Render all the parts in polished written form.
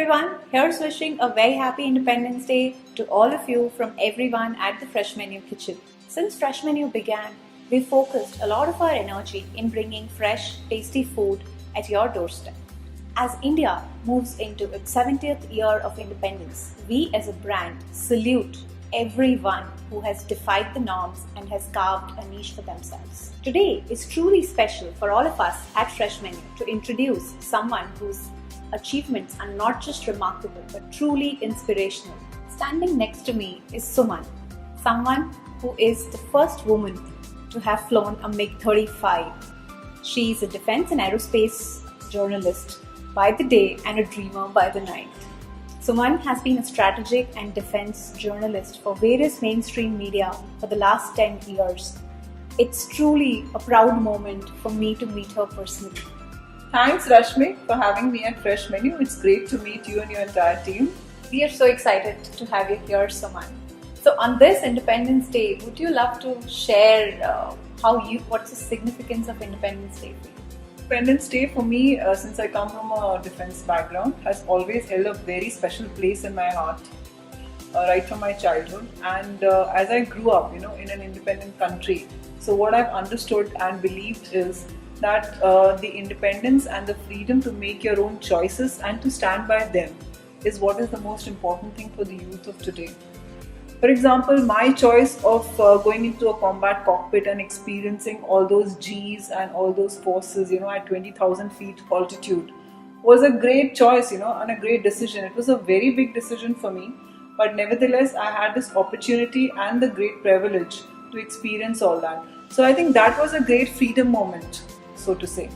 everyone, here's wishing a very happy Independence Day to all of you from everyone at the FreshMenu kitchen. Since FreshMenu began, we've focused a lot of our energy in bringing fresh, tasty food at your doorstep. As India moves into its 70th year of independence, we as a brand salute everyone who has defied the norms and has carved a niche for themselves. Today is truly special for all of us at FreshMenu to introduce someone whose achievements are not just remarkable but truly inspirational. Standing next to me is Suman, someone who is the first woman to have flown a MiG-35. She is a defense and aerospace journalist by the day and a dreamer by the night. Suman has been a strategic and defense journalist for various mainstream media for the last 10 years. It's truly a proud moment for me to meet her personally. Thanks Rashmi for having me at FreshMenu. It's great to meet you and your entire team. We are so excited to have you here, Suman. So on this Independence Day, would you love to share what's the significance of Independence Day for you? Independence Day for me, since I come from a defense background, has always held a very special place in my heart, right from my childhood. And as I grew up, in an independent country, so what I've understood and believed is that the independence and the freedom to make your own choices and to stand by them is what is the most important thing for the youth of today. For example, my choice of going into a combat cockpit and experiencing all those Gs and all those forces, at 20,000 feet altitude was a great choice, and a great decision. It was a very big decision for me, but nevertheless, I had this opportunity and the great privilege to experience all that. So I think that was a great freedom moment, so to say.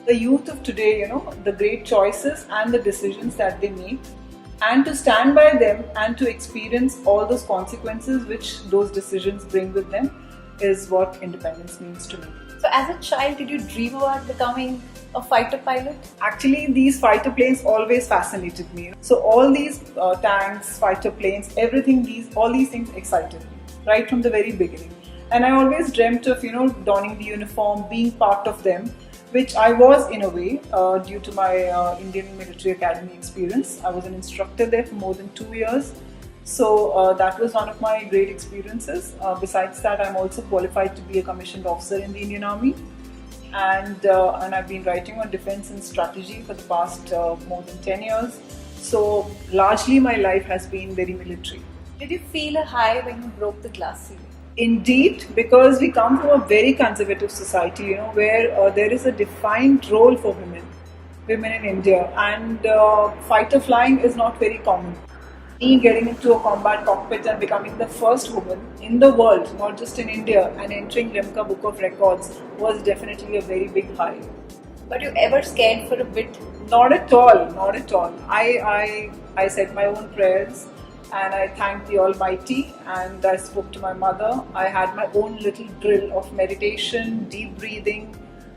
The youth of today, the great choices and the decisions that they make, and to stand by them and to experience all those consequences which those decisions bring with them is what independence means to me. So as a child, did you dream about becoming a fighter pilot? Actually, these fighter planes always fascinated me. So all these tanks, fighter planes, all these things excited me right from the very beginning. And I always dreamt of, donning the uniform, being part of them, which I was in a way due to my Indian Military Academy experience. I was an instructor there for more than 2 years. So that was one of my great experiences. Besides that, I'm also qualified to be a commissioned officer in the Indian Army. And I've been writing on defense and strategy for the past more than 10 years. So largely my life has been very military. Did you feel a high when you broke the glass ceiling? Indeed, because we come from a very conservative society, where there is a defined role for women in India, and fighter flying is not very common. Me getting into a combat cockpit and becoming the first woman in the world, not just in India, and entering Rimka Book of Records was definitely a very big high. But you ever scared for a bit? Not at all, not at all. I said my own prayers. And I thanked the Almighty, and I spoke to my mother. I had my own little drill of meditation, deep breathing,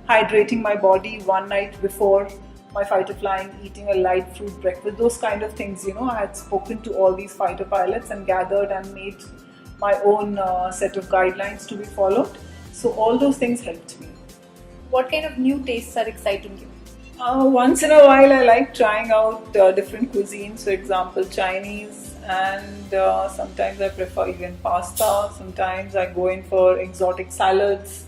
hydrating my body one night before my fighter flying, eating a light fruit breakfast, those kind of things. I had spoken to all these fighter pilots and gathered and made my own set of guidelines to be followed. So all those things helped me. What kind of new tastes are exciting you? Once in a while, I like trying out different cuisines. For example, Chinese. And sometimes I prefer even pasta. Sometimes I go in for exotic salads.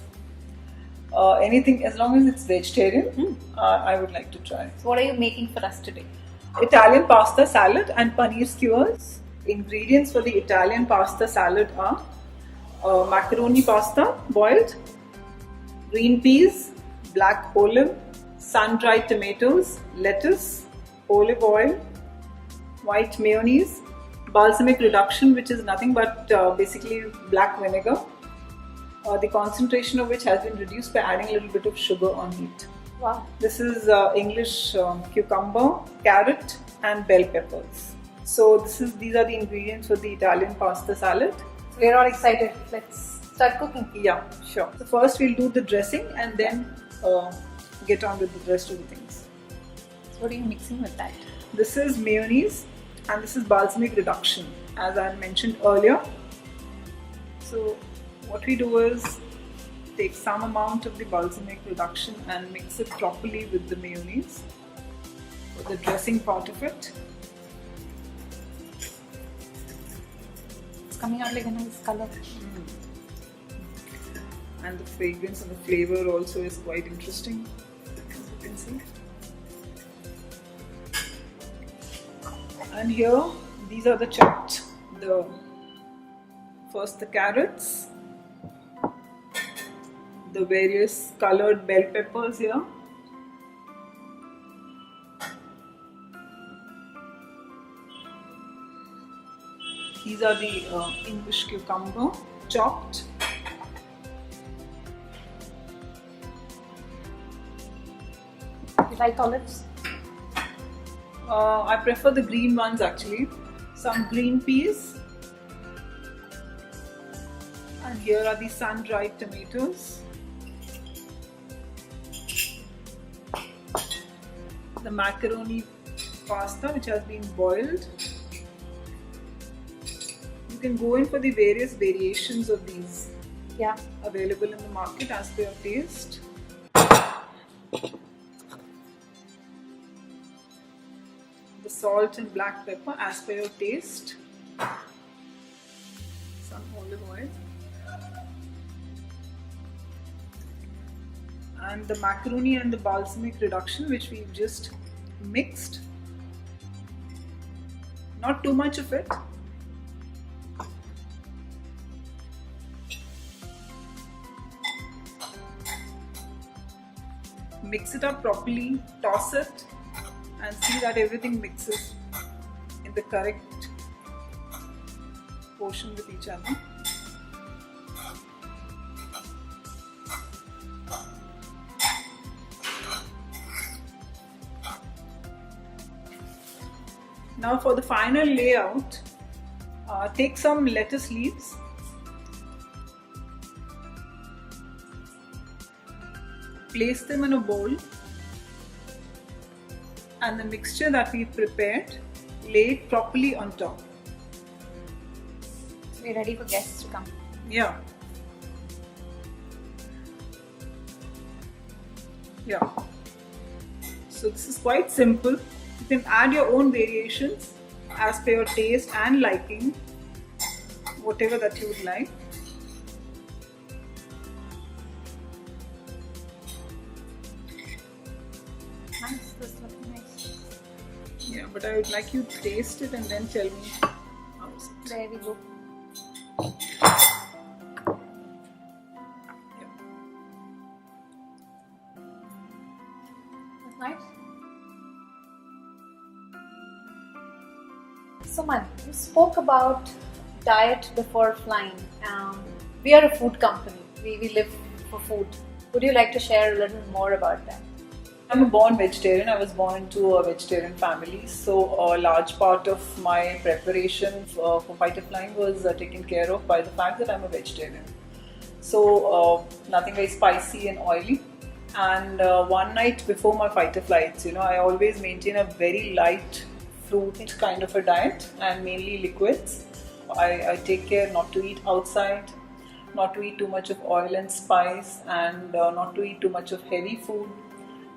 Anything as long as it's vegetarian, I would like to try. So what are you making for us today? Italian pasta salad and paneer skewers. Ingredients for the Italian pasta salad are macaroni pasta boiled, green peas, black olive, sun-dried tomatoes, lettuce, olive oil, white mayonnaise, balsamic reduction, which is nothing but basically black vinegar, the concentration of which has been reduced by adding a little bit of sugar on heat. Wow. This is English cucumber, carrot and bell peppers. So these are the ingredients for the Italian pasta salad. We're all excited. Let's start cooking. Yeah, sure. So first we'll do the dressing and then get on with the rest of the things. So what are you mixing with that? This is mayonnaise. And this is balsamic reduction, as I mentioned earlier. So what we do is take some amount of the balsamic reduction and mix it properly with the mayonnaise for the dressing part of it. coming out like a nice color. And the fragrance and the flavor also is quite interesting, as you can see. And here, these are the chopped, first the carrots, the various colored bell peppers here, these are the English cucumber chopped. You like olives? I prefer the green ones actually. Some green peas. And here are the sun-dried tomatoes. The macaroni pasta which has been boiled. You can go in for the various variations of these. Yeah. Available in the market as per your taste. The salt and black pepper as per your taste. Some olive oil. And the macaroni and the balsamic reduction which we've just mixed. Not too much of it. Mix it up properly, toss it, and see that everything mixes in the correct portion with each other. Now for the final layout, take some lettuce leaves, place them in a bowl, and the mixture that we prepared, lay it properly on top. So we're ready for guests to come. Yeah. Yeah. So this is quite simple. You can add your own variations as per your taste and liking, whatever that you would like. Nice, this is looking nice. Yeah, but I would like you to taste it and then tell me how is it. There we go. Yeah. That's nice. Suman, you spoke about diet before flying. We are a food company. We live for food. Would you like to share a little more about that? I'm a born vegetarian. I was born into a vegetarian family, so a large part of my preparation for fighter flying was taken care of by the fact that I'm a vegetarian. So nothing very spicy and oily. And one night before my fighter flights, I always maintain a very light fruit kind of a diet and mainly liquids. I take care not to eat outside, not to eat too much of oil and spice, and not to eat too much of heavy food,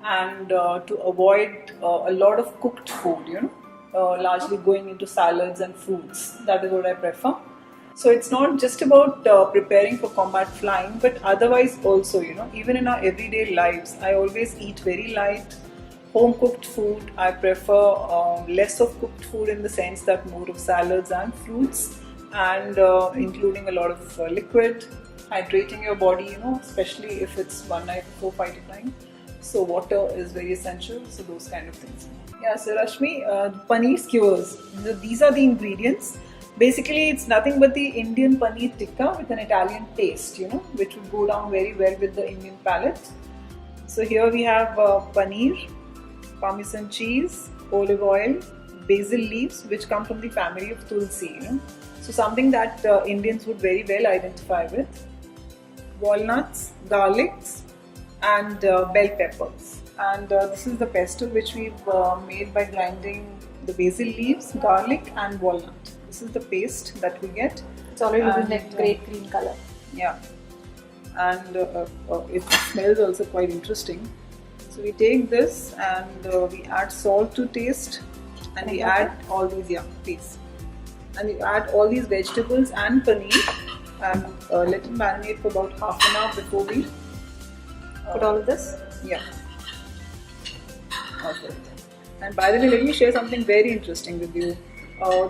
and to avoid a lot of cooked food, largely going into salads and fruits. That is what I prefer. So it's not just about preparing for combat flying, but otherwise also, even in our everyday lives, I always eat very light, home cooked food. I prefer less of cooked food in the sense that more of salads and fruits, and including a lot of liquid, hydrating your body, especially if it's one night before fighter flying. So water is very essential, so those kind of things. Yeah, so Rashmi, paneer skewers. These are the ingredients. Basically, it's nothing but the Indian paneer tikka with an Italian taste, which would go down very well with the Indian palate. So here we have paneer, Parmesan cheese, olive oil, basil leaves, which come from the family of tulsi. So something that Indians would very well identify with. Walnuts, garlics, and bell peppers. And this is the pesto which we've made by grinding the basil leaves, garlic, and walnut. This is the paste that we get. It's already looking like great green color. Yeah, and it smells also quite interesting. So we take this and we add salt to taste, and we add all these, please. and you add all these vegetables and paneer and let it marinate for about half an hour before we Put all of this. yeah. Okay. And by the way, let me share something very interesting with you.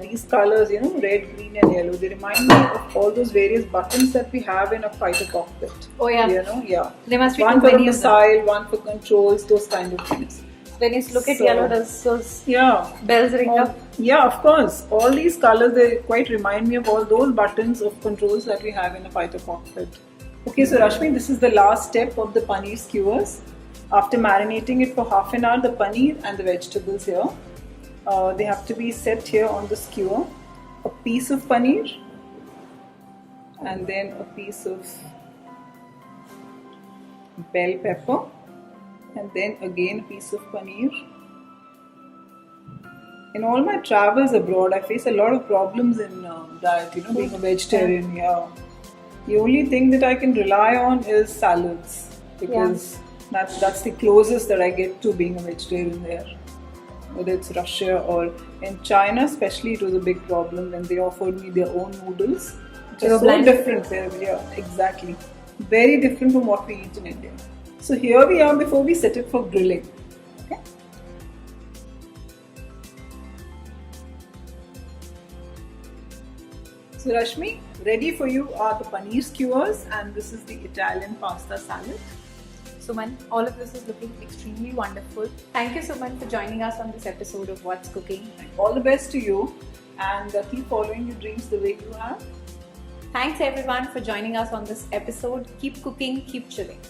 These colors, red, green, and yellow, they remind me of all those various buttons that we have in a fighter cockpit. Oh yeah. Yeah. There must be one too for the many of them. missile, one for controls, those kind of things. When you look at So- yellow, does those Yeah. bells ring up? Yeah, of course. All these colors, they quite remind me of all those buttons of controls that we have in a fighter cockpit. Okay, so Rashmi, this is the last step of the paneer skewers. After marinating it for half an hour, the paneer and the vegetables here, they have to be set here on the skewer. A piece of paneer and then a piece of bell pepper and then again a piece of paneer. In all my travels abroad, I face a lot of problems in diet, being a vegetarian. Yeah. The only thing that I can rely on is salads because that's the closest that I get to being a vegetarian there. Whether it's Russia or in China, especially, it was a big problem when they offered me their own noodles, which They are were so bland. different there. Yeah, exactly. Very different from what we eat in India. So here we are before we set it for grilling. Okay. So Rashmi, ready for you are the paneer skewers and this is the Italian pasta salad. Suman, all of this is looking extremely wonderful. Thank you, Suman, for joining us on this episode of What's Cooking. All the best to you and keep following your dreams the way you have. Thanks everyone for joining us on this episode. Keep cooking, keep chilling.